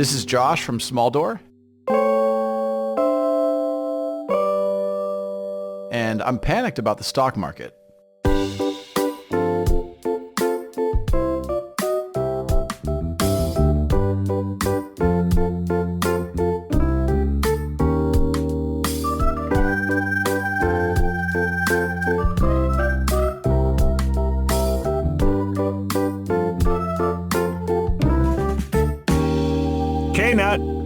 This is Josh from Small Door. And I'm panicked about the stock market.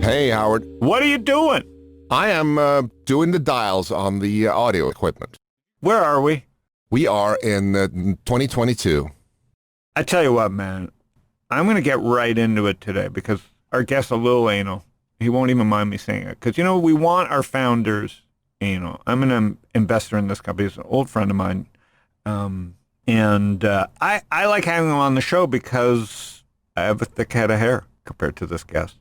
Hey, Howard. What are you doing? I am doing the dials on the audio equipment. Where are we? We are in 2022. I tell you what, man. I'm going to get right into it today because our guest's a little anal. He won't even mind me saying it. Because, we want our founders anal. I'm an investor in this company. He's an old friend of mine. I like having him on the show because I have a thick head of hair compared to this guest.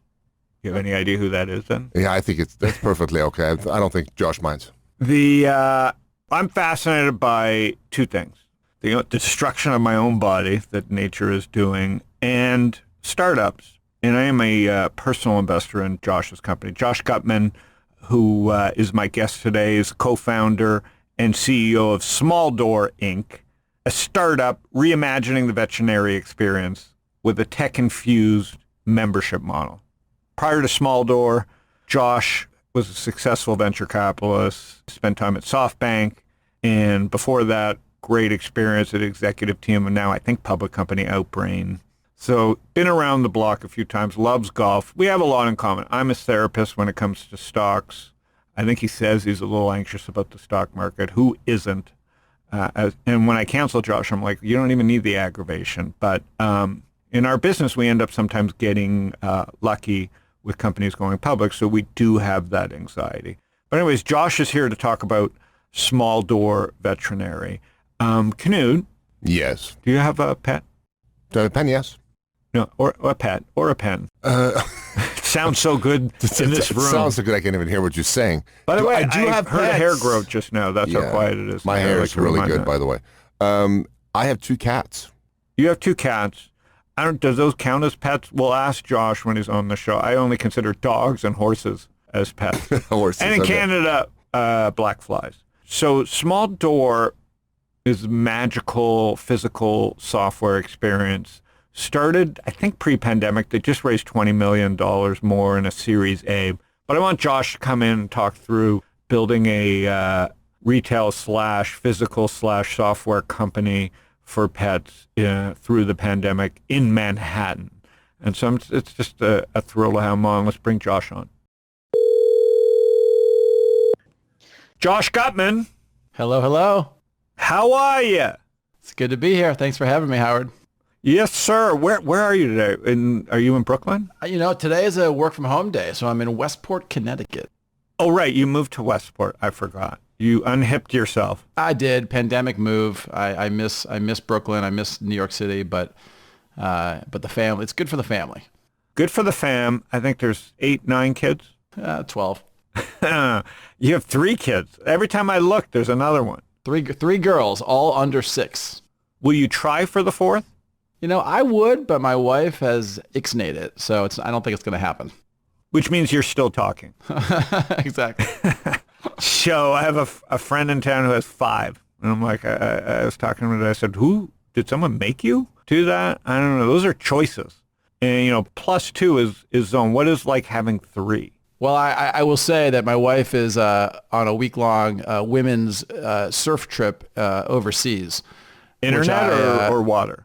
You have any idea who that is then? Yeah, I think that's perfectly okay. I don't think Josh minds. I'm fascinated by two things. The destruction of my own body that nature is doing and startups. And I am a personal investor in Josh's company. Josh Guttman, who is my guest today, is co-founder and CEO of Small Door, Inc., a startup reimagining the veterinary experience with a tech-infused membership model. Prior to Small Door, Josh was a successful venture capitalist, spent time at SoftBank, and before that, great experience at executive team, and now I think public company Outbrain. So been around the block a few times, loves golf. We have a lot in common. I'm a therapist when it comes to stocks. I think he says he's a little anxious about the stock market. Who isn't? And when I counsel Josh, I'm like, you don't even need the aggravation. But in our business, we end up sometimes getting lucky with companies going public, so we do have that anxiety. But anyways, Josh is here to talk about Small Door Veterinary. Knut? Yes. Do you have a pet? A pen, yes. No, or a pet, or a pen. Sounds so good in this room. Sounds so good I can't even hear what you're saying. By the way, I have heard a pets. hair growth just now. That's how quiet it is. My hair is really good, by the way. I have 2 cats. You have 2 cats. Does those count as pets? We'll ask Josh when he's on the show. I only consider dogs and horses as pets. Horses, and in Canada, black flies. So Small Door is magical physical software experience. Started, I think, pre-pandemic. They just raised $20 million more in a Series A. But I want Josh to come in and talk through building a retail/physical/software company for pets through the pandemic in Manhattan. And so it's just a thrill to have him on. Let's bring Josh on. Josh Guttman. Hello, hello. How are you? It's good to be here. Thanks for having me, Howard. Yes, sir. Where are you today? Are you in Brooklyn? Today is a work from home day, so I'm in Westport, Connecticut. Oh, right. You moved to Westport. I forgot. You unhipped yourself. I did. Pandemic move. I miss Brooklyn. I miss New York City, but the family. It's good for the family. Good for the fam. I think there's 8, 9 kids. 12. You have 3 kids. Every time I look, there's another one. Three girls, all under 6. Will you try for the 4th? I would, but my wife has ixnayed it, so I don't think it's going to happen. Which means you're still talking. Exactly. So I have a friend in town who has 5. And I'm like, I was talking to him and I said, did someone make you do that? I don't know. Those are choices. And, +2 is zone. What is like having 3? Well, I will say that my wife is on a week-long women's surf trip overseas. Internet or water?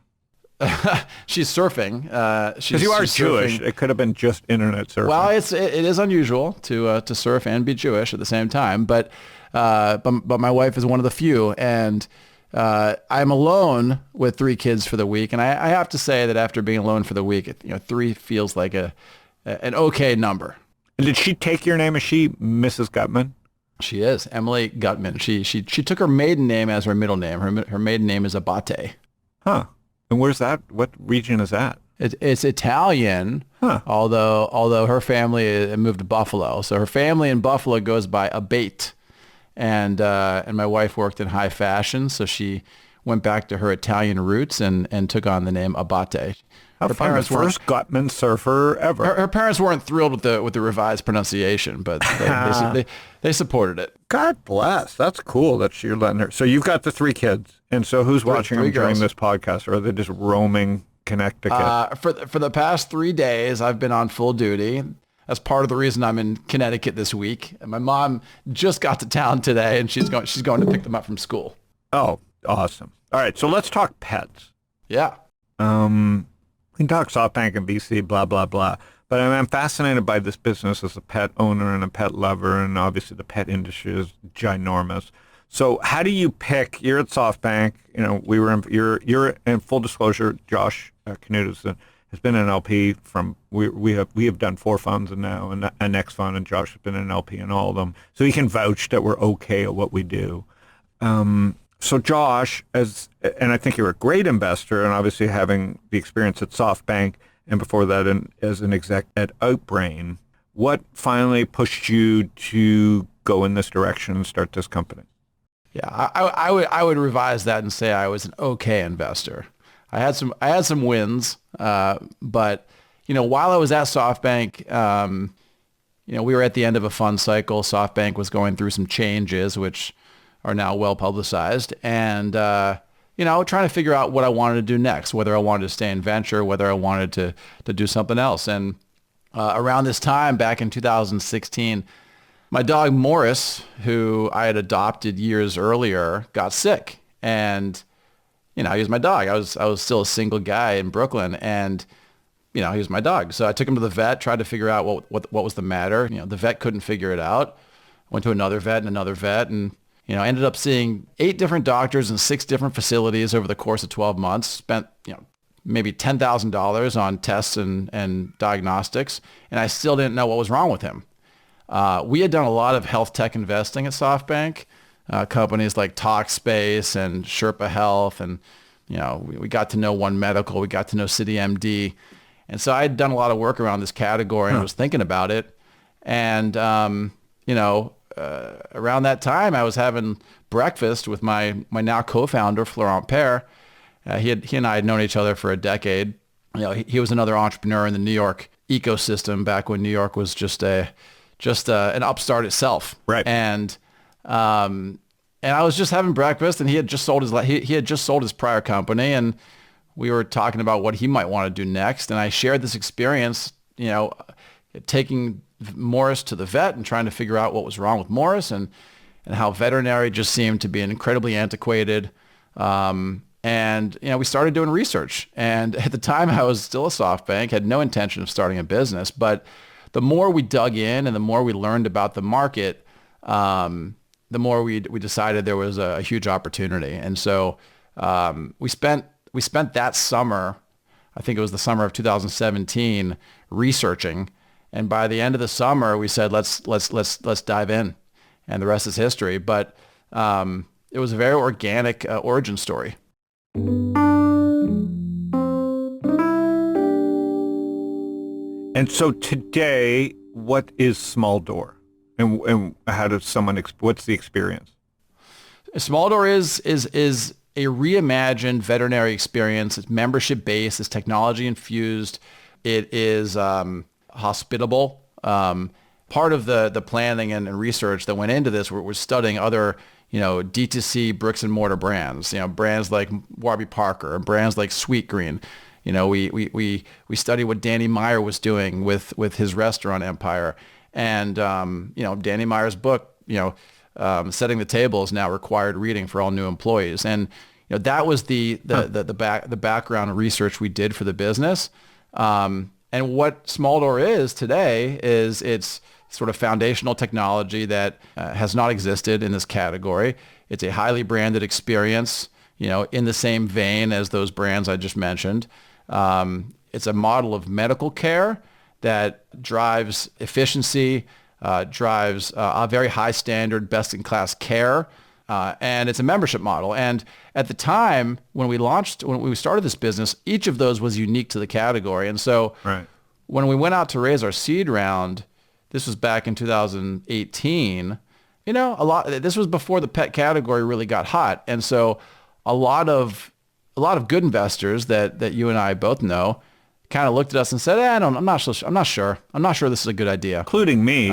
She's surfing. Because you are Jewish. Surfing. It could have been just internet surfing. Well, it is unusual to surf and be Jewish at the same time. But my wife is one of the few, and I'm alone with 3 kids for the week. And I have to say that after being alone for the week, 3 feels like an okay number. And did she take your name? Is she Mrs. Guttman? She is Emily Guttman. She took her maiden name as her middle name. Her maiden name is Abate. Huh. And where's that? What region is that? It's Italian, although her family moved to Buffalo. So her family in Buffalo goes by Abate. And my wife worked in high fashion, so she went back to her Italian roots and took on the name Abate. How her fun. The parents weren't first Guttman surfer ever. her parents weren't thrilled with the revised pronunciation, but they supported it. God bless. That's cool that you're letting her. So you've got the 3 kids, and so who's watching three them during girls. this podcast, or are they just roaming Connecticut? For the past 3 days, I've been on full duty. That's part of the reason I'm in Connecticut this week. And my mom just got to town today, and she's going to pick them up from school. Oh, awesome. All right, so let's talk pets. Yeah. We can talk SoftBank and VC, blah, blah, blah. But I'm fascinated by this business as a pet owner and a pet lover, and obviously the pet industry is ginormous. So how do you pick? You're at SoftBank. You know, you're in full disclosure. Josh Knut has been an LP from we have done 4 funds and now a next fund, and Josh has been an LP in all of them, so he can vouch that we're okay at what we do. So Josh, and I think you're a great investor, and obviously having the experience at SoftBank and before that as an exec at Outbrain, what finally pushed you to go in this direction and start this company? Yeah, I would revise that and say I was an okay investor. I had some wins, but while I was at SoftBank, we were at the end of a fund cycle. SoftBank was going through some changes, which are now well publicized, and trying to figure out what I wanted to do next, whether I wanted to stay in venture, whether I wanted to do something else. And around this time, back in 2016, my dog Morris, who I had adopted years earlier, got sick, and he was my dog. I was still a single guy in Brooklyn, and he was my dog. So I took him to the vet, tried to figure out what was the matter. The vet couldn't figure it out. Went to another vet, and ended up seeing 8 different doctors in 6 different facilities over the course of 12 months. Spent maybe $10,000 on tests and diagnostics, and I still didn't know what was wrong with him. We had done a lot of health tech investing at SoftBank, companies like Talkspace and Sherpa Health, and we got to know One Medical, we got to know CityMD, and so I had done a lot of work around this category and was thinking about it, and around that time I was having breakfast with my now co-founder Florent Père. He and I had known each other for a decade. He was another entrepreneur in the New York ecosystem back when New York was just an upstart itself. Right. And I was just having breakfast, and he had just sold his prior company, and we were talking about what he might want to do next. And I shared this experience, taking Morris to the vet and trying to figure out what was wrong with Morris, and how veterinary just seemed to be incredibly antiquated. And we started doing research. And at the time, I was still a SoftBank, had no intention of starting a business. But the more we dug in and the more we learned about the market, the more we decided there was a huge opportunity. And so we spent that summer, I think it was the summer of 2017, researching. And by the end of the summer, we said, let's dive in, and the rest is history. But it was a very organic origin story. And so today, what is Small Door, and how does someone? What's the experience? Small Door is a reimagined veterinary experience. It's membership based. It's technology infused. It is hospitable. Part of the planning and research that went into this was studying other D2C bricks and mortar brands. Brands like Warby Parker, brands like Sweetgreen. We studied what Danny Meyer was doing with his restaurant empire, and Danny Meyer's book, Setting the Table, is now required reading for all new employees, and that was the background research we did for the business. And what Small Door is today is it's sort of foundational technology that has not existed in this category. It's a highly branded experience, in the same vein as those brands I just mentioned. It's a model of medical care that drives efficiency, drives a very high standard, best-in-class care, and it's a membership model. And at the time when we started this business, each of those was unique to the category. And so when we went out to raise our seed round, this was back in 2018, this was before the pet category really got hot. And so a lot of good investors that you and I both know, kind of looked at us and said, I'm not sure. I'm not sure this is a good idea. Including me.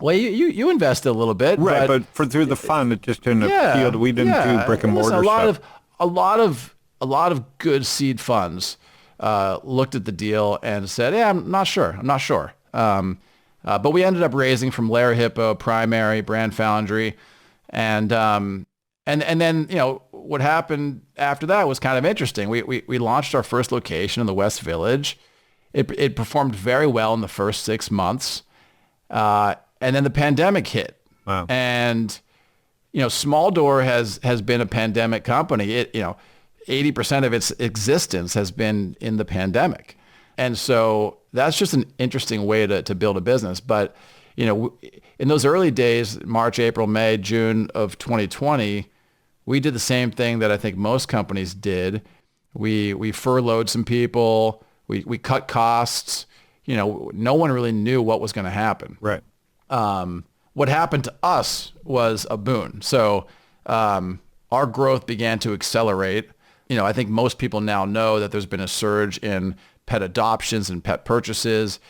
Well, you invested a little bit, right? But through the fund, it just didn't appeal. We didn't do brick and mortar stuff. A lot of good seed funds looked at the deal and said, I'm not sure. But we ended up raising from Lair Hippo, Primary, Brand Foundry, and then what happened after that was kind of interesting. We launched our first location in the West Village. It performed very well in the first 6 months. And then the pandemic hit. Wow. And, Small Door has been a pandemic company. 80% of its existence has been in the pandemic. And so that's just an interesting way to build a business. But, in those early days, March, April, May, June of 2020, we did the same thing that I think most companies did. We furloughed some people. We cut costs. No one really knew what was going to happen. Right. What happened to us was a boon. So our growth began to accelerate. I think most people now know that there's been a surge in pet adoptions and pet purchases.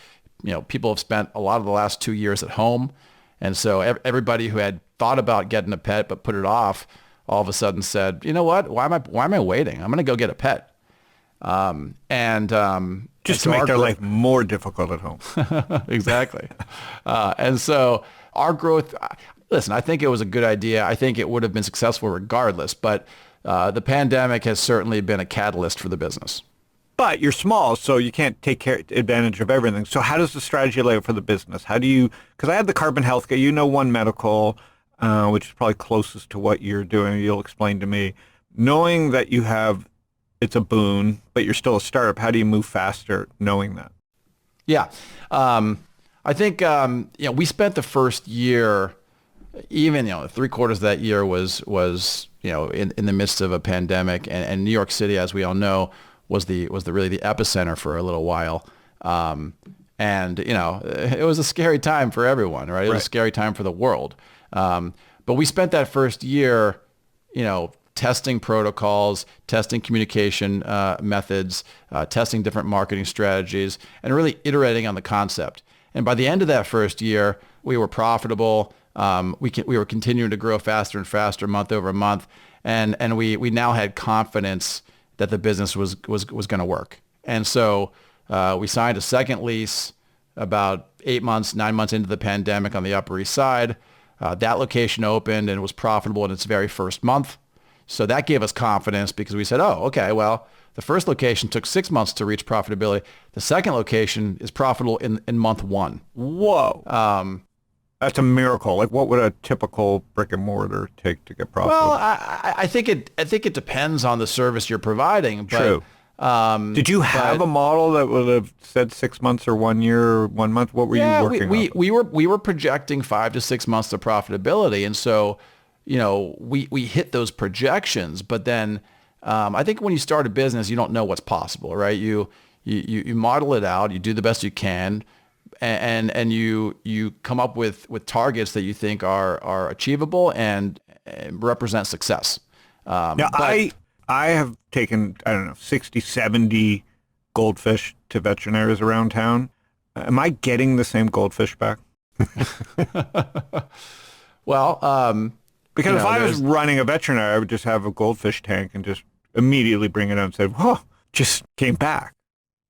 People have spent a lot of the last 2 years at home. And so everybody who had thought about getting a pet but put it off all of a sudden said, you know what? Why am I waiting? I'm going to go get a pet. Just to make their life more difficult at home. Exactly. And so our growth, listen, I think it was a good idea. I think it would have been successful regardless, but the pandemic has certainly been a catalyst for the business. But you're small, so you can't take advantage of everything. So how does the strategy lay out for the business? How do you, because I had the Carbon Health guy, One Medical, which is probably closest to what you're doing. You'll explain to me. Knowing that it's a boon, but you're still a startup, how do you move faster knowing that? Yeah. I think, we spent the first year, even, 3/4 of that year was in the midst of a pandemic, and New York City, as we all know, was really the epicenter for a little while. It was a scary time for everyone, right? It was a scary time for the world. But we spent that first year, testing protocols, testing communication methods, testing different marketing strategies, and really iterating on the concept. And by the end of that first year, we were profitable. We were continuing to grow faster and faster month over month, and we now had confidence that the business was going to work. And so we signed a second lease about 9 months into the pandemic on the Upper East Side. That location opened and was profitable in its very first month. So that gave us confidence because we said, oh, okay, well, the first location took 6 months to reach profitability. The second location is profitable in month 1. Whoa. That's a miracle. Like, what would a typical brick and mortar take to get profitable? Well, I think it depends on the service you're providing. But, true. Did you have a model that would have said 6 months or 1 year or 1 month? What were you working on? We were projecting 5 to 6 months to profitability, and so we hit those projections. But then I think when you start a business, you don't know what's possible, right? You model it out, you do the best you can, and you come up with targets that you think are achievable and represent success. I have taken, 60, 70 goldfish to veterinaries around town. Am I getting the same goldfish back? Well, because if I was running a veterinary, I would just have a goldfish tank and just immediately bring it out and say, whoa, just came back.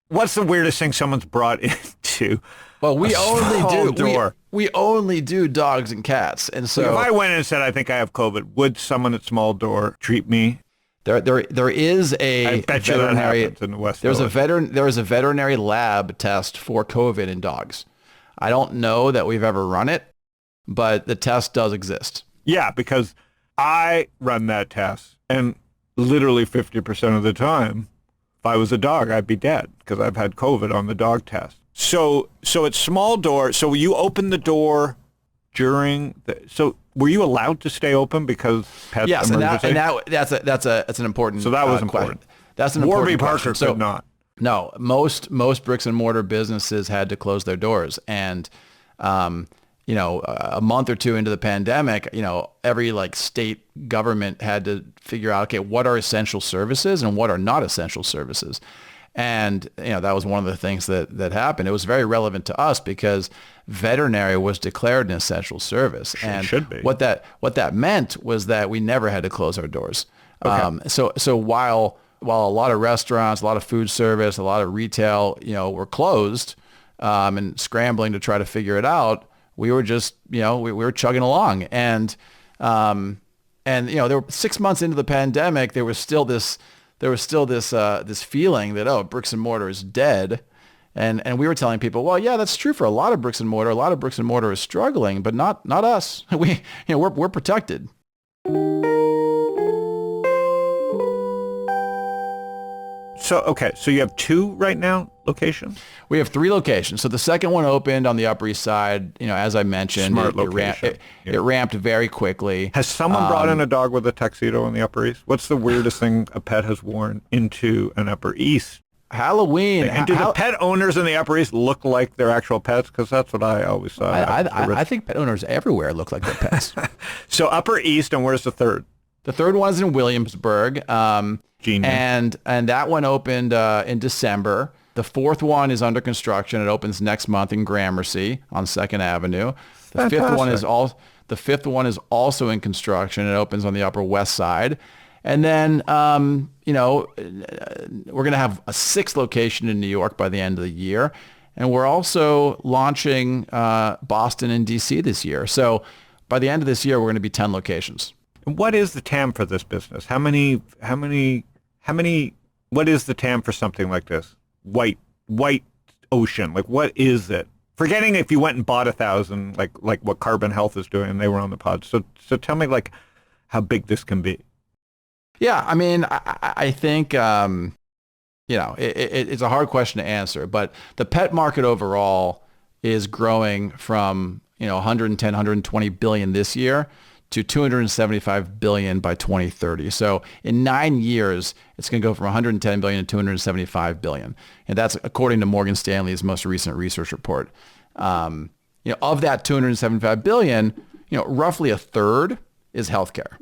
What's the weirdest thing someone's brought into? Well, we only do dogs and cats, and so if I went in and said I think I have COVID, would someone at Small Door treat me? There is a I bet you that happens in the West Village. There is a veterinary lab test for COVID in dogs. I don't know that we've ever run it, but the test does exist. Yeah, because I run that test, and literally 50% of the time, if I was a dog, I'd be dead because I've had COVID on the dog test. So it's Small Door. So you opened the door during so were you allowed to stay open because pets emergency? Yes, and that's an important. So that was important. Question. That's an important Warby Parker question. could not. No, most bricks and mortar businesses had to close their doors, and a month or two into the pandemic, every state government had to figure out, okay, what are essential services and what are not essential services. And that was one of the things that happened. It was very relevant to us because veterinary was declared an essential service. And should be. What that meant was that we never had to close our doors. Okay. So while a lot of restaurants, a lot of food service, a lot of retail, were closed and scrambling to try to figure it out, we were just, we were chugging along. And there were 6 months into the pandemic, there was still this feeling that, bricks and mortar is dead. And we were telling people, well, yeah, that's true for a lot of bricks and mortar. A lot of bricks and mortar is struggling, but not us. We're protected. So you have 2 right now locations? We have 3 locations. So the second one opened on the Upper East Side. As I mentioned, Smart location. It ramped very quickly. Has someone brought in a dog with a tuxedo on the Upper East? What's the weirdest thing a pet has worn into an Upper East? Halloween. And do the pet owners in the Upper East look like their actual pets? Because that's what I always thought. I think pet owners everywhere look like their pets. So Upper East, and where's the third? The third one is in Williamsburg. Genius. And that one opened in December. The fourth one is under construction. It opens next month in Gramercy on 2nd Avenue. The fifth one is also in construction. It opens on the Upper West Side. And then, we're going to have a 6th location in New York by the end of the year. And we're also launching Boston and DC this year. So by the end of this year, we're going to be 10 locations. And what is the TAM for this business? How many, what is the TAM for something like this? White ocean. Like, what is it? Forgetting if you went and bought 1,000, like what Carbon Health is doing, and they were on the pod. So tell me, like, how big this can be. Yeah, I mean, I think, it's a hard question to answer, but the pet market overall is growing from, 110, 120 billion this year to 275 billion by 2030. So in 9 years, it's going to go from 110 billion to 275 billion. And that's according to Morgan Stanley's most recent research report. Of that 275 billion, roughly a third is healthcare.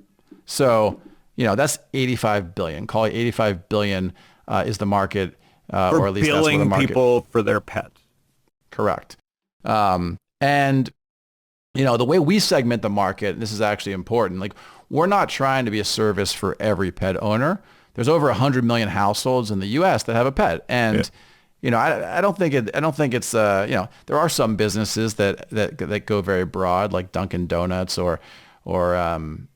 So, that's 85 billion. Call it 85 billion is the market, or at least that's where the market. Billing people for their pets. Correct. And the way we segment the market, and this is actually important, like, we're not trying to be a service for every pet owner. There's over 100 million households in the U.S. that have a pet. And, I don't think it's, there are some businesses that go very broad, like Dunkin' Donuts or I don't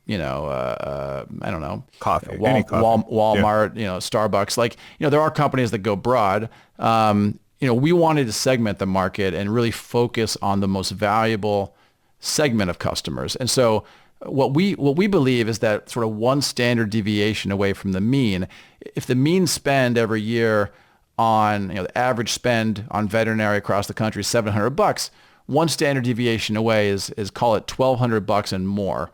know, coffee, Walmart, Starbucks. Like, there are companies that go broad. We wanted to segment the market and really focus on the most valuable segment of customers. And so what we believe is that sort of one standard deviation away from the mean. If the mean spend every year on, the average spend on veterinary across the country is $700, one standard deviation away is call it $1,200 and more.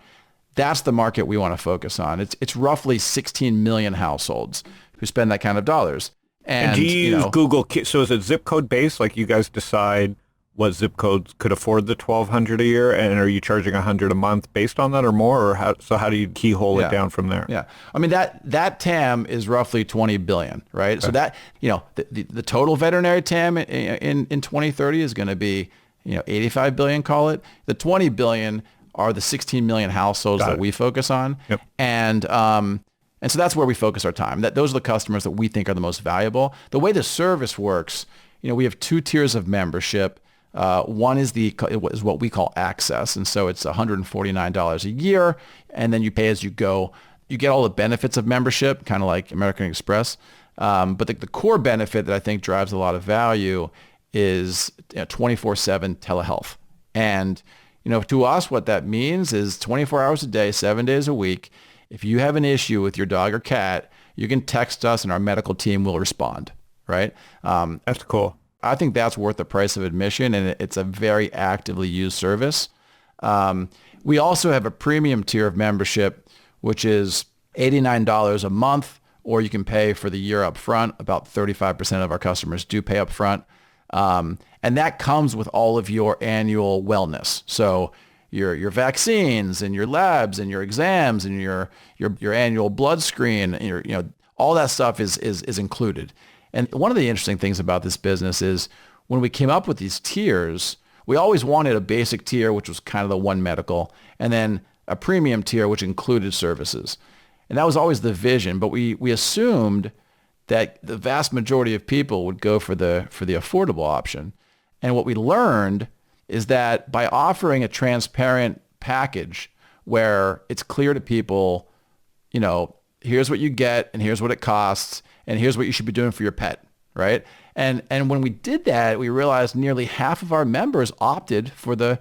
That's the market we want to focus on. It's roughly 16 million households who spend that kind of dollars. And do you use Google? So is it zip code based? Like, you guys decide what zip codes could afford the $1,200 a year, and are you charging $100 a month based on that or more? Or how do you keyhole it down from there? Yeah, I mean that TAM is roughly 20 billion, right? Okay. So that the total veterinary TAM in 2030 is going to be 85 billion. Call it. The 20 billion are the 16 million households that we focus on, and so that's where we focus our time. Those are the customers that we think are the most valuable. The way the service works, we have 2 tiers of membership. One is what we call access, and so it's $149 a year, and then you pay as you go. You get all the benefits of membership, kind of like American Express, but the core benefit that I think drives a lot of value is 24/7 telehealth. And to us, what that means is 24 hours a day, 7 days a week. If you have an issue with your dog or cat, you can text us, and our medical team will respond. Right? That's cool. I think that's worth the price of admission, and it's a very actively used service. We also have a premium tier of membership, which is $89 a month, or you can pay for the year up front. About 35% of our customers do pay up front. And that comes with all of your annual wellness. So your vaccines and your labs and your exams and your annual blood screen, and all that stuff is included. And one of the interesting things about this business is when we came up with these tiers, we always wanted a basic tier, which was kind of the one medical, and then a premium tier, which included services. And that was always the vision, but we assumed that the vast majority of people would go for the affordable option. And what we learned is that by offering a transparent package where it's clear to people, here's what you get and here's what it costs and here's what you should be doing for your pet, right? And when we did that, we realized nearly half of our members opted for the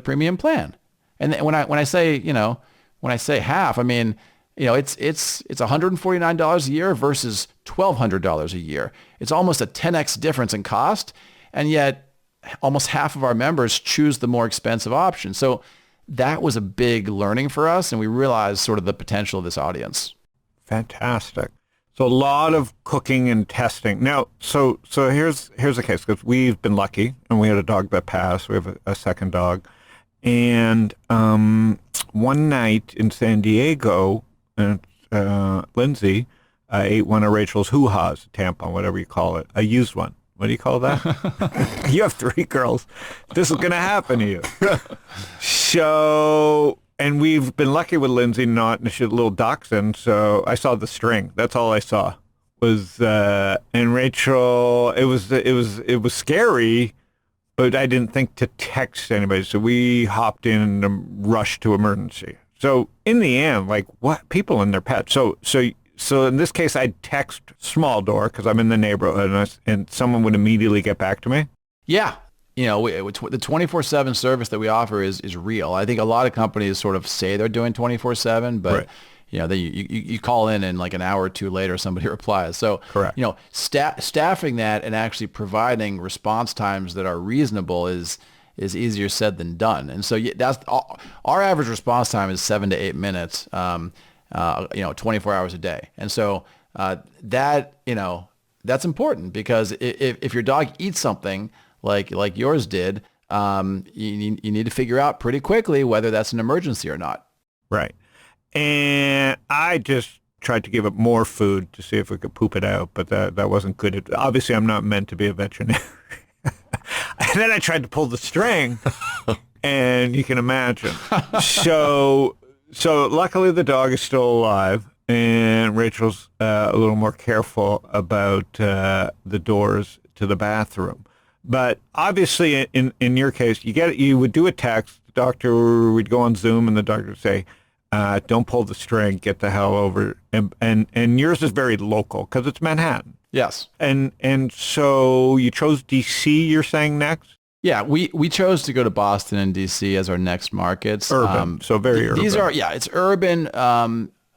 premium plan. And when I say half, I mean, it's $149 a year versus $1,200 a year. It's almost a 10x difference in cost, and yet almost half of our members choose the more expensive option. So that was a big learning for us, and we realized sort of the potential of this audience. Fantastic. So a lot of cooking and testing. Now, so here's the case, because we've been lucky, and we had a dog that passed. We have a second dog. And one night in San Diego, Lindsay ate one of Rachel's hoo-ha's, tampon, whatever you call it, a used one. What do you call that? You have 3 girls. This is going to happen to you. So, and we've been lucky with Lindsay, she's a little dachshund, so I saw the string. That's all I saw was, and Rachel, it was scary, but I didn't think to text anybody. So we hopped in and rushed to emergency. So in the end, like what people and their pets. So in this case, I'd text small door because I'm in the neighborhood and someone would immediately get back to me. Yeah. The 24/7 service that we offer is real. I think a lot of companies sort of say they're doing 24/7, but right. You call in and like an hour or two later, somebody replies. So, correct. Staffing that and actually providing response times that are reasonable is easier said than done. And so that's our average response time is 7 to 8 minutes, 24 hours a day. And so that's important because if your dog eats something like yours did, you need to figure out pretty quickly whether that's an emergency or not. Right. And I just tried to give it more food to see if we could poop it out, but that wasn't good. Obviously, I'm not meant to be a veterinarian. And then I tried to pull the string, and you can imagine. So luckily the dog is still alive, and Rachel's a little more careful about the doors to the bathroom. But obviously, in your case, you would do a text. The doctor would go on Zoom, and the doctor would say, "Don't pull the string. Get the hell over." And yours is very local because it's Manhattan. Yes. And so you chose D.C. You're saying next? Yeah, we chose to go to Boston and D.C. as our next markets. Urban, so very urban. These are it's urban,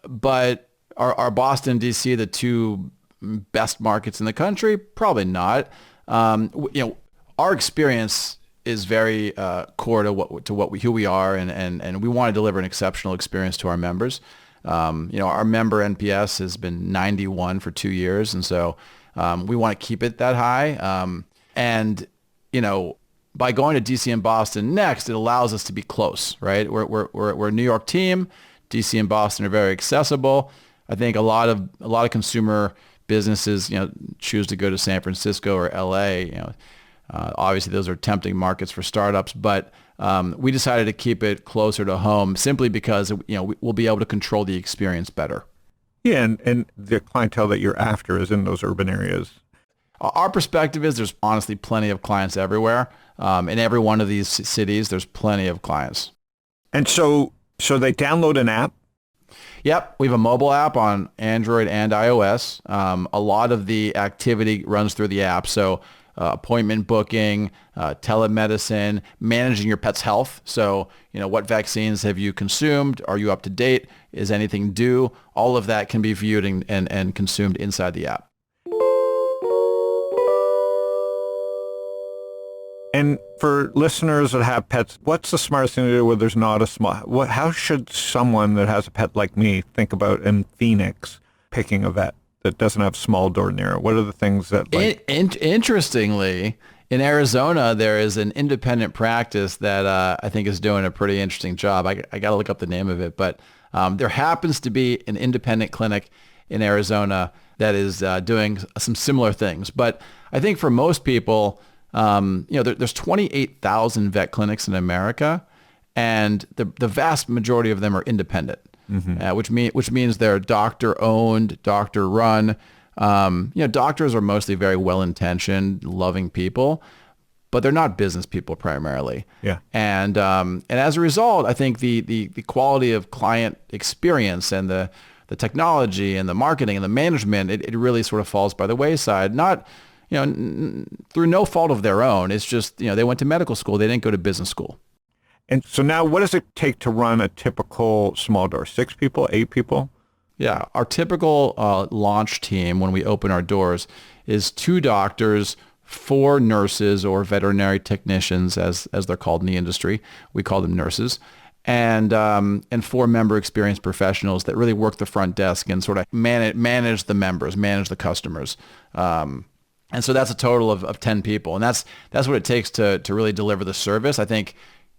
but are Boston and D.C. the 2 best markets in the country? Probably not. Our experience is very core to who we are, and we want to deliver an exceptional experience to our members. Our member NPS has been 91 for 2 years, and so we want to keep it that high. By going to DC and Boston next, it allows us to be close, right? We're a New York team. DC and Boston are very accessible. I think a lot of consumer businesses, choose to go to San Francisco or LA. Obviously, those are tempting markets for startups, but we decided to keep it closer to home simply because we'll be able to control the experience better. Yeah, and the clientele that you're after is in those urban areas. Our perspective is there's honestly plenty of clients everywhere. In every one of these cities, there's plenty of clients. And so they download an app? Yep. We have a mobile app on Android and iOS. A lot of the activity runs through the app. So appointment booking, telemedicine, managing your pet's health. So, what vaccines have you consumed? Are you up to date? Is anything due? All of that can be viewed and consumed inside the app. And for listeners that have pets, what's the smartest thing to do where there's not a small... How should someone that has a pet like me think about in Phoenix picking a vet that doesn't have small door near it? What are the things that... Interestingly, in Arizona, there is an independent practice that I think is doing a pretty interesting job. I got to look up the name of it, but there happens to be an independent clinic in Arizona that is doing some similar things. But I think for most people, there's 28,000 vet clinics in America, and the vast majority of them are independent, which means they're doctor-owned, doctor-run. Doctors are mostly very well-intentioned, loving people, but they're not business people primarily. Yeah. And as a result, I think the quality of client experience and the technology and the marketing and the management, it really sort of falls by the wayside. Not, through no fault of their own. It's just, they went to medical school. They didn't go to business school. And so now what does it take to run a typical small door? 6 people, 8 people? Yeah. Our typical launch team when we open our doors is 2 doctors, 4 nurses or veterinary technicians, as they're called in the industry. We call them nurses. And 4 member experience professionals that really work the front desk and sort of manage the members, manage the customers. And so that's a total of 10 people. And that's what it takes to really deliver the service. I think,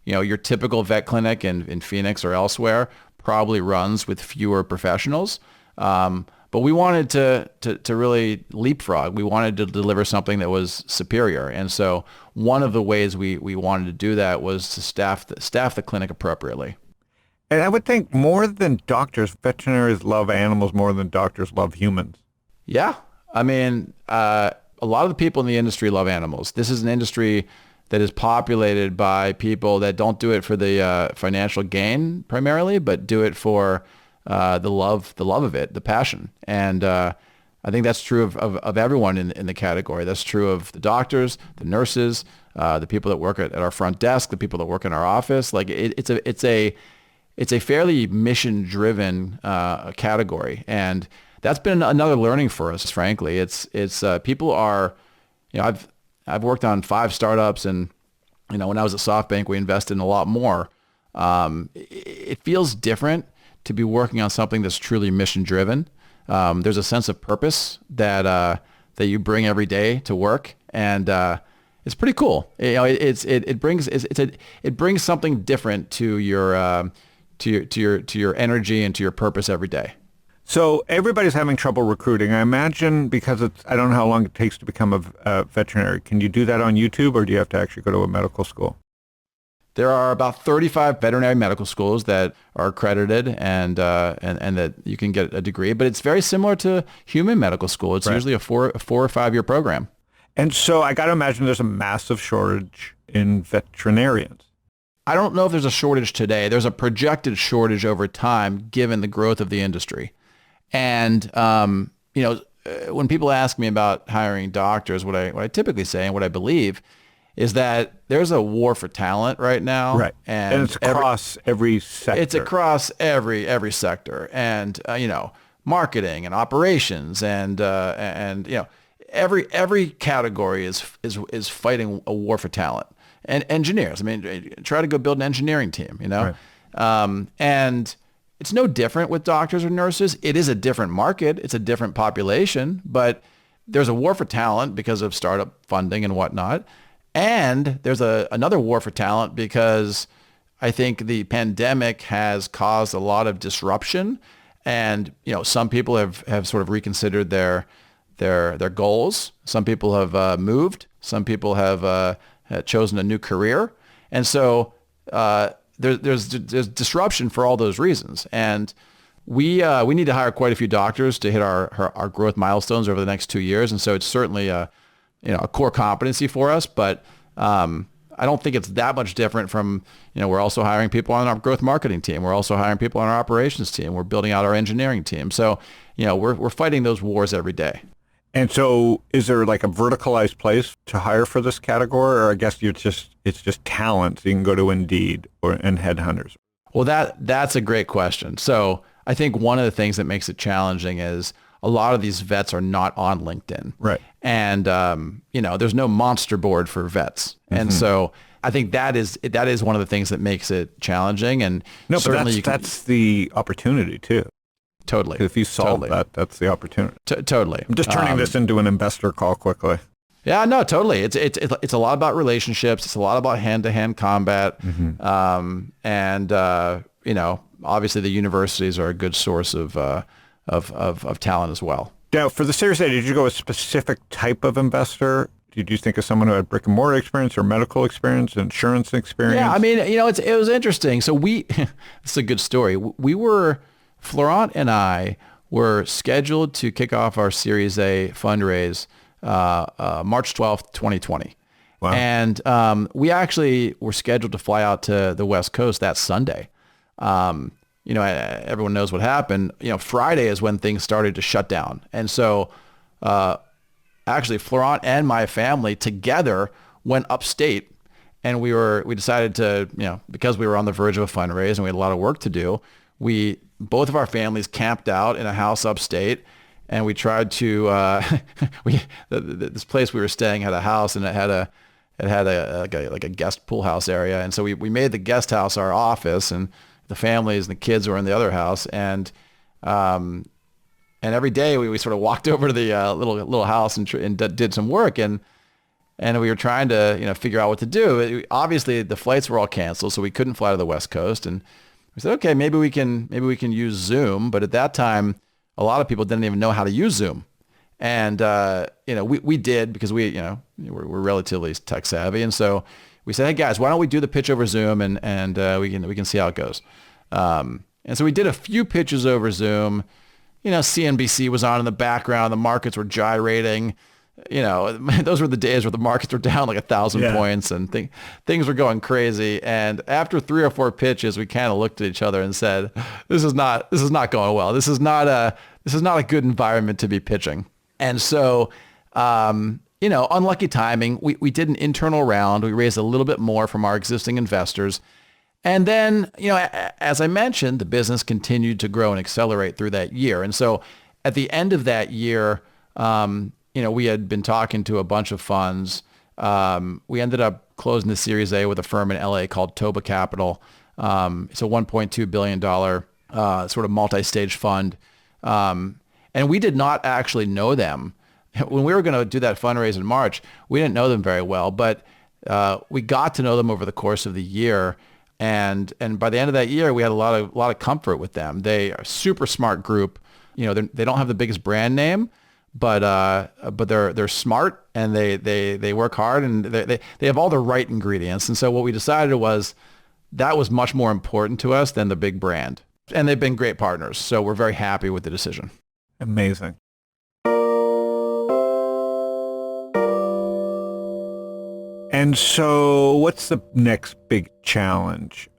your typical vet clinic in Phoenix or elsewhere probably runs with fewer professionals. But we wanted to really leapfrog. We wanted to deliver something that was superior. And so one of the ways we wanted to do that was to staff the clinic appropriately. And I would think more than doctors, veterinarians love animals more than doctors love humans. Yeah. I mean, a lot of the people in the industry love animals. This is an industry that is populated by people that don't do it for the financial gain primarily, but do it for the love of it, the passion. And I think that's true of everyone in the category. That's true of the doctors, the nurses, the people that work at our front desk, the people that work in our office. Like it's a fairly mission-driven category, and that's been another learning for us. Frankly, it's people are, I've worked on 5 startups, and when I was at SoftBank, we invested in a lot more. It feels different to be working on something that's truly mission-driven. There's a sense of purpose that you bring every day to work, and it's pretty cool. It brings something different to your energy and to your purpose every day. So everybody's having trouble recruiting. I imagine because I don't know how long it takes to become a veterinary. Can you do that on YouTube, or do you have to actually go to a medical school? There are about 35 veterinary medical schools that are accredited and that you can get a degree, but it's very similar to human medical school. It's usually a 4 or 5 year program. And so I got to imagine there's a massive shortage in veterinarians. I don't know if there's a shortage today. There's a projected shortage over time given the growth of the industry. And, when people ask me about hiring doctors, what I typically say and what I believe is that there's a war for talent right now. Right. And it's across every sector. It's across every sector. And, marketing and operations and every category is fighting a war for talent. And engineers, try to go build an engineering team, Right. And it's no different with doctors or nurses. It is a different market. It's a different population, but there's a war for talent because of startup funding and whatnot. And there's another war for talent because I think the pandemic has caused a lot of disruption. And, some people have sort of reconsidered their goals. Some people have moved. Some people have chosen a new career. And so there's disruption for all those reasons. And we need to hire quite a few doctors to hit our growth milestones over the next 2 years. And so it's certainly a core competency for us, but I don't think it's that much different from, we're also hiring people on our growth marketing team. We're also hiring people on our operations team. We're building out our engineering team. So, we're fighting those wars every day. And so is there like a verticalized place to hire for this category, or I guess it's just talent, so you can go to Indeed and headhunters? Well, that's a great question. So I think one of the things that makes it challenging is a lot of these vets are not on LinkedIn. Right. And, there's no monster board for vets. Mm-hmm. And so I think that is one of the things that makes it challenging. And no, certainly that's the opportunity too. Totally. If you solve that, that's the opportunity. Totally. I'm just turning this into an investor call quickly. Yeah, no, totally. It's a lot about relationships. It's a lot about hand-to-hand combat. Mm-hmm. And obviously the universities are a good source of of talent as well. Now, for the Series A, did you go with a specific type of investor? Did you think of someone who had brick and mortar experience or medical experience, insurance experience? Yeah, I mean, it was interesting. So it's a good story. Florent and I were scheduled to kick off our Series A fundraise March 12th, 2020. Wow. And we actually were scheduled to fly out to the West Coast that Sunday. Everyone knows what happened. Friday is when things started to shut down. And so actually Florent and my family together went upstate, and we decided to, because we were on the verge of a fundraise and we had a lot of work to do, both of our families camped out in a house upstate, and we tried to this place we were staying had a house, and it had a guest pool house area, and so we made the guest house our office, and the families and the kids were in the other house, and every day we sort of walked over to the little house and did some work, and we were trying to figure out what to do. Obviously the flights were all canceled, so we couldn't fly to the West Coast, and we said, okay, maybe we can use Zoom. But at that time, a lot of people didn't even know how to use Zoom, and we did, because we're relatively tech savvy, and so we said, hey guys, why don't we do the pitch over Zoom, and we can see how it goes. And so we did a few pitches over Zoom. CNBC was on in the background. The markets were gyrating. Those were the days where the markets were down like 1,000 points, and things were going crazy. And after 3 or 4 pitches, we kind of looked at each other and said, "This is not going well. This is not a good environment to be pitching." And so, unlucky timing. We did an internal round. We raised a little bit more from our existing investors. And then, as I mentioned, the business continued to grow and accelerate through that year. And so at the end of that year, we had been talking to a bunch of funds. We ended up closing the Series A with a firm in LA called Toba Capital. It's a $1.2 billion sort of multi-stage fund. And we did not actually know them. When we were going to do that fundraise in March, we didn't know them very well, but we got to know them over the course of the year. And by the end of that year, we had a lot of comfort with them. They are a super smart group. They don't have the biggest brand name, but they're smart, and they work hard, and they have all the right ingredients. And so what we decided was that was much more important to us than the big brand. And they've been great partners, so we're very happy with the decision. Amazing. And so what's the next big challenge?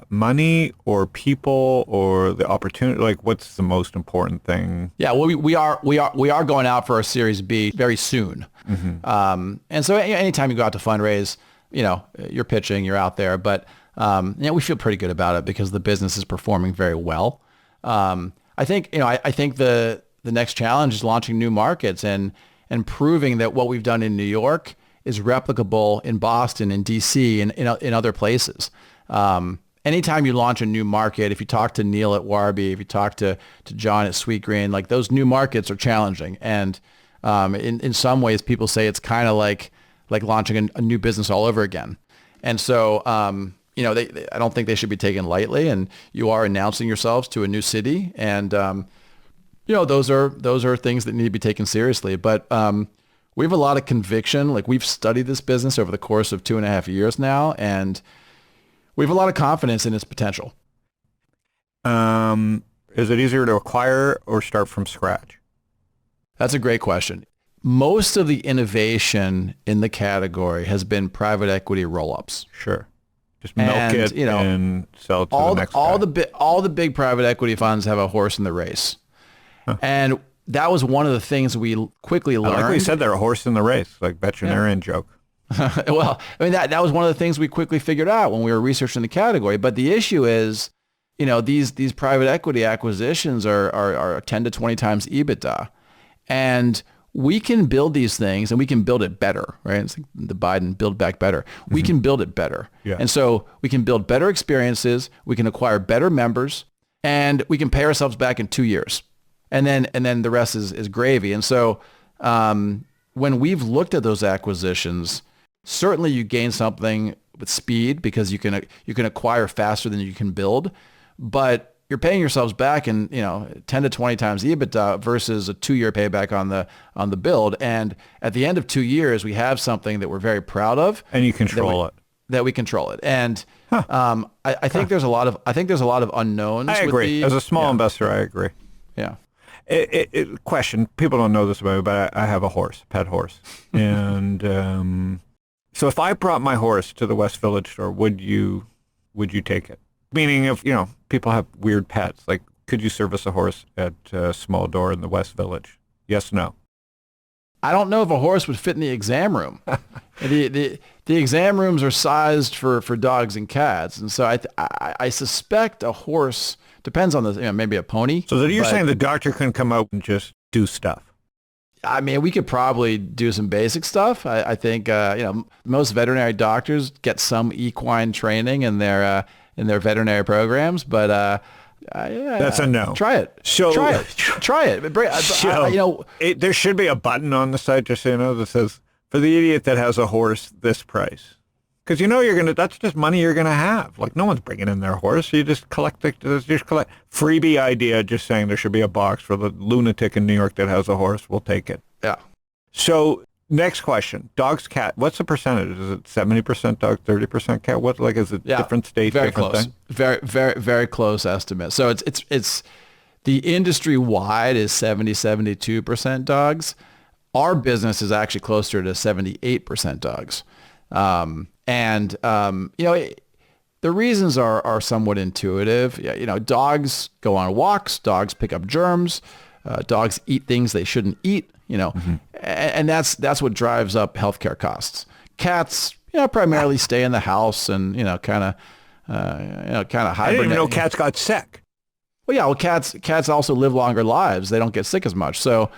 Money or people or the opportunity? Like, what's the most important thing? Yeah, well, we are going out for our Series B very soon. Mm-hmm. And so anytime you go out to fundraise, you're pitching, you're out there, but we feel pretty good about it because the business is performing very well. I think the next challenge is launching new markets and proving that what we've done in New York is replicable in Boston, in DC, and in other places. Anytime you launch a new market, if you talk to Neil at Warby, if you talk to John at Sweetgreen, like those new markets are challenging. And in some ways, people say it's kind of like launching a new business all over again. And so, I don't think they should be taken lightly. And you are announcing yourselves to a new city, and those are things that need to be taken seriously. But we have a lot of conviction. Like, we've studied this business over the course of 2.5 years now, and we have a lot of confidence in its potential. Is it easier to acquire or start from scratch? That's a great question. Most of the innovation in the category has been private equity roll-ups. Sure. Just milk it and sell it to the next guy. All the big private equity funds have a horse in the race. Huh. And that was one of the things we quickly learned. I like we said they're a horse in the race, like veterinarian joke. Well, I mean, that was one of the things we quickly figured out when we were researching the category. But the issue is, these private equity acquisitions are 10 to 20 times EBITDA. And we can build these things, and we can build it better, right? It's like the Biden Build Back Better. We can build it better. Yeah. And so we can build better experiences, we can acquire better members, and we can pay ourselves back in 2 years. And then the rest is gravy. And so when we've looked at those acquisitions, certainly you gain something with speed because you can acquire faster than you can build. But you're paying yourselves back in 10 to 20 times EBITDA versus a 2-year payback on the build. And at the end of 2 years, we have something that we're very proud of, and you control it. That we control it. And I think there's a lot of unknowns. I agree. As a small investor, I agree. Yeah. Question: people don't know this about me, but I have a horse, pet horse, and so if I brought my horse to the West Village store, would you take it? Meaning, if people have weird pets, like, could you service a horse at a small door in the West Village? Yes, no. I don't know if a horse would fit in the exam room. The exam rooms are sized for dogs and cats, and so I suspect a horse depends on the maybe a pony. So you're saying the doctor couldn't come out and just do stuff? I mean, we could probably do some basic stuff. I think most veterinary doctors get some equine training in their veterinary programs, but. That's a no. Try it. Try it. There should be a button on the site, just so you know, that says, for the idiot that has a horse, this price. Because that's just money you're going to have. Like, no one's bringing in their horse. You just collect freebie idea, just saying there should be a box for the lunatic in New York that has a horse. We'll take it. Yeah. So next question, dogs, cat. What's the percentage? Is it 70% dog, 30% cat? What, like, is it different states? Very different close. Thing? Very, very, very close estimate. So it's the industry wide is 72% dogs. Our business is actually closer to 78% dogs. The reasons are somewhat intuitive. Dogs go on walks, dogs pick up germs, dogs eat things they shouldn't eat, and that's what drives up healthcare costs. Cats, primarily stay in the house and, kind of hibernate. I didn't even know cats got sick. Well, cats also live longer lives. They don't get sick as much. So,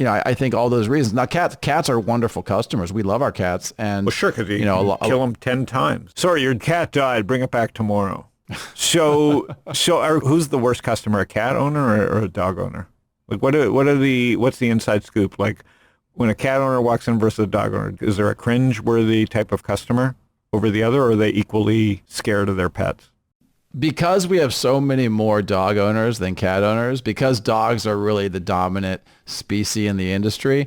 I think all those reasons. Now, cats are wonderful customers. We love our cats, and well, sure, because you kill them 10 times. Sorry, your cat died. Bring it back tomorrow. So who's the worst customer? A cat owner or a dog owner? Like, what's the inside scoop? Like, when a cat owner walks in versus a dog owner, is there a cringe-worthy type of customer over the other, or are they equally scared of their pets? Because we have so many more dog owners than cat owners, because dogs are really the dominant species in the industry,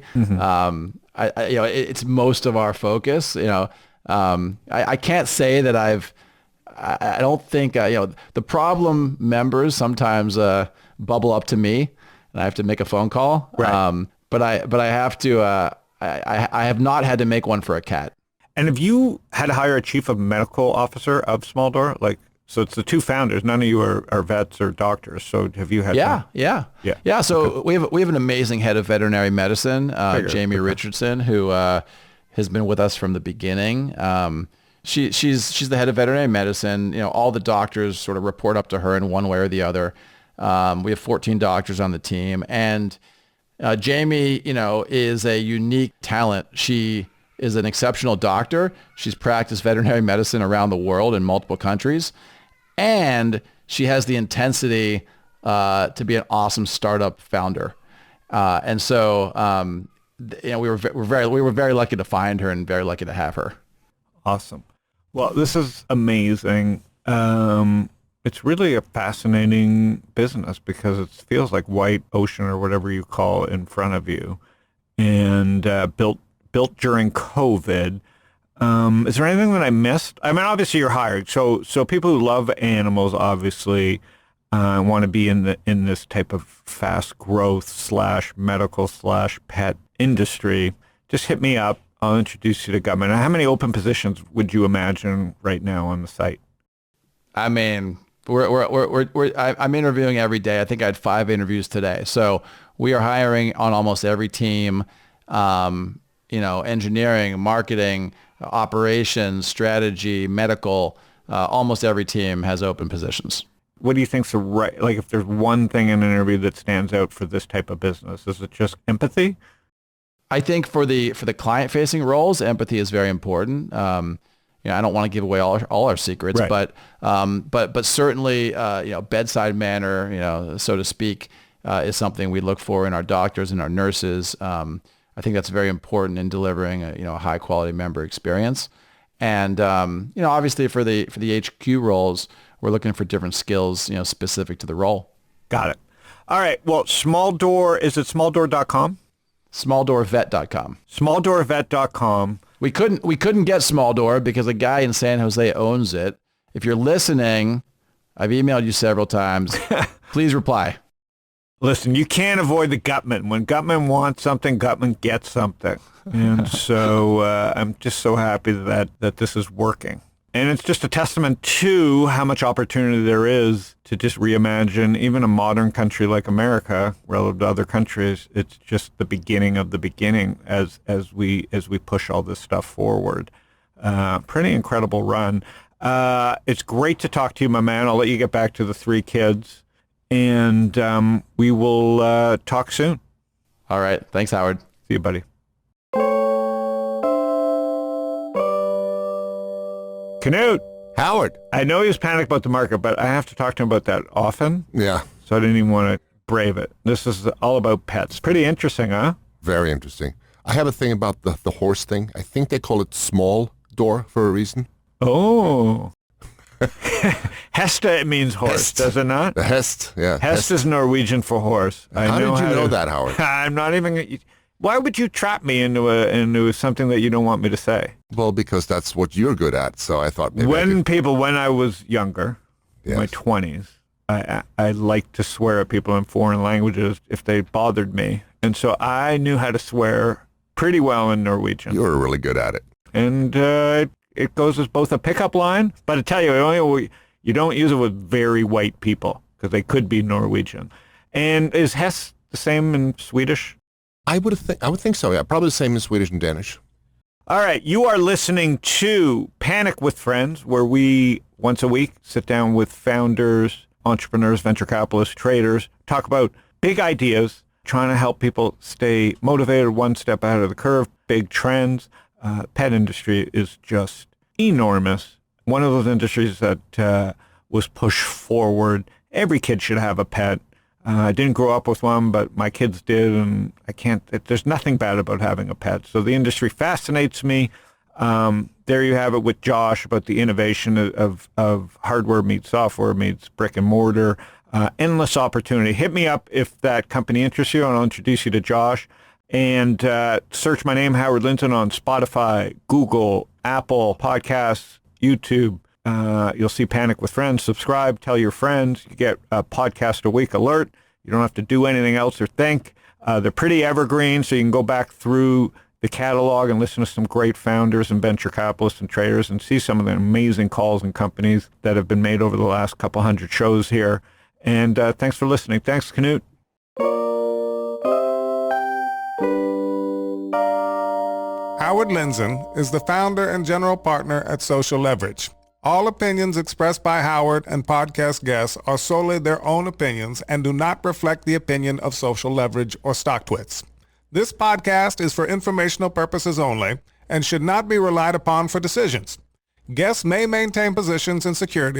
it's most of our focus. I can't say that I don't think, the problem members sometimes bubble up to me and I have to make a phone call. Right. But I have to, I have not had to make one for a cat. And have you had to hire a chief of medical officer of Small Door? So it's the two founders. None of you are vets or doctors. So have you had? Yeah. So we have an amazing head of veterinary medicine, Jamie Richardson, who has been with us from the beginning. She's the head of veterinary medicine. All the doctors sort of report up to her in one way or the other. We have 14 doctors on the team, and Jamie, is a unique talent. She is an exceptional doctor. She's practiced veterinary medicine around the world in multiple countries. And she has the intensity to be an awesome startup founder, and so we were very lucky to find her and very lucky to have her. Awesome. Well, this is amazing. It's really a fascinating business because it feels like white ocean or whatever you call it in front of you, and built during COVID. Is there anything that I missed? I mean, obviously you're hired. So people who love animals obviously want to be in this type of fast growth / medical / pet industry. Just hit me up. I'll introduce you to Guttman. How many open positions would you imagine right now on the site? I mean, I'm interviewing every day. I think I had 5 interviews today. So we are hiring on almost every team. Engineering, marketing, operations, strategy, medical, almost every team has open positions. What do you think's if there's one thing in an interview that stands out for this type of business, is it just empathy? I think for the client-facing roles, empathy is very important. I don't want to give away all our secrets, right. but certainly, bedside manner, so to speak, is something we look for in our doctors and our nurses. I think that's very important in delivering a high quality member experience. And obviously for the HQ roles, we're looking for different skills, specific to the role. Got it. All right. Well, Small Door, is it smalldoor.com? Smalldoorvet.com. Smalldoorvet.com. We couldn't get Small Door because a guy in San Jose owns it. If you're listening, I've emailed you several times. Please reply. Listen, you can't avoid the Guttman. When Guttman wants something, Guttman gets something. And so I'm just so happy that this is working. And it's just a testament to how much opportunity there is to just reimagine even a modern country like America relative to other countries. It's just the beginning of the beginning as we push all this stuff forward. Pretty incredible run. It's great to talk to you, my man. I'll let you get back to the 3 kids. And we will talk soon. All right. Thanks, Howard. See you, buddy. Knut. Howard. I know he was panicked about the market, but I have to talk to him about that often. Yeah. So I didn't even want to brave it. This is all about pets. Pretty interesting, huh? Very interesting. I have a thing about the horse thing. I think they call it small door for a reason. Oh. Hesta, it means horse, Hest. does it not? The hest, yeah. Hest is Norwegian for horse. How did you know that, Howard? I'm not even... Why would you trap me into something that you don't want me to say? Well, because that's what you're good at, so I thought maybe When I was younger, in my Yes. 20s, I liked to swear at people in foreign languages if they bothered me. And so I knew how to swear pretty well in Norwegian. you were really good at it. And it goes as both a pickup line, but I tell you, you don't use it with very white people because they could be Norwegian. And is Hess the same in Swedish? I would think so, yeah. Probably the same in Swedish and Danish. All right, you are listening to Panic with Friends, where we, once a week, sit down with founders, entrepreneurs, venture capitalists, traders, talk about big ideas, trying to help people stay motivated, one step ahead of the curve, big trends. Pet industry is just enormous. One of those industries that was pushed forward. Every kid should have a pet. I didn't grow up with one, but my kids did, and there's nothing bad about having a pet. So the industry fascinates me. There you have it with Josh about the innovation of hardware meets software meets brick and mortar. Endless opportunity. Hit me up if that company interests you, and I'll introduce you to Josh. And search my name, Howard Linton, on Spotify, Google, Apple Podcasts, YouTube. You'll see Panic with Friends. Subscribe, tell your friends. You get a podcast a week alert. You don't have to do anything else or think. They're pretty evergreen, so you can go back through the catalog and listen to some great founders and venture capitalists and traders and see some of the amazing calls and companies that have been made over the last couple hundred shows here. And thanks for listening. Thanks, Knut. Howard Linson is the founder and general partner at Social Leverage. All opinions expressed by Howard and podcast guests are solely their own opinions and do not reflect the opinion of Social Leverage or StockTwits. This podcast is for informational purposes only and should not be relied upon for decisions. Guests may maintain positions in securities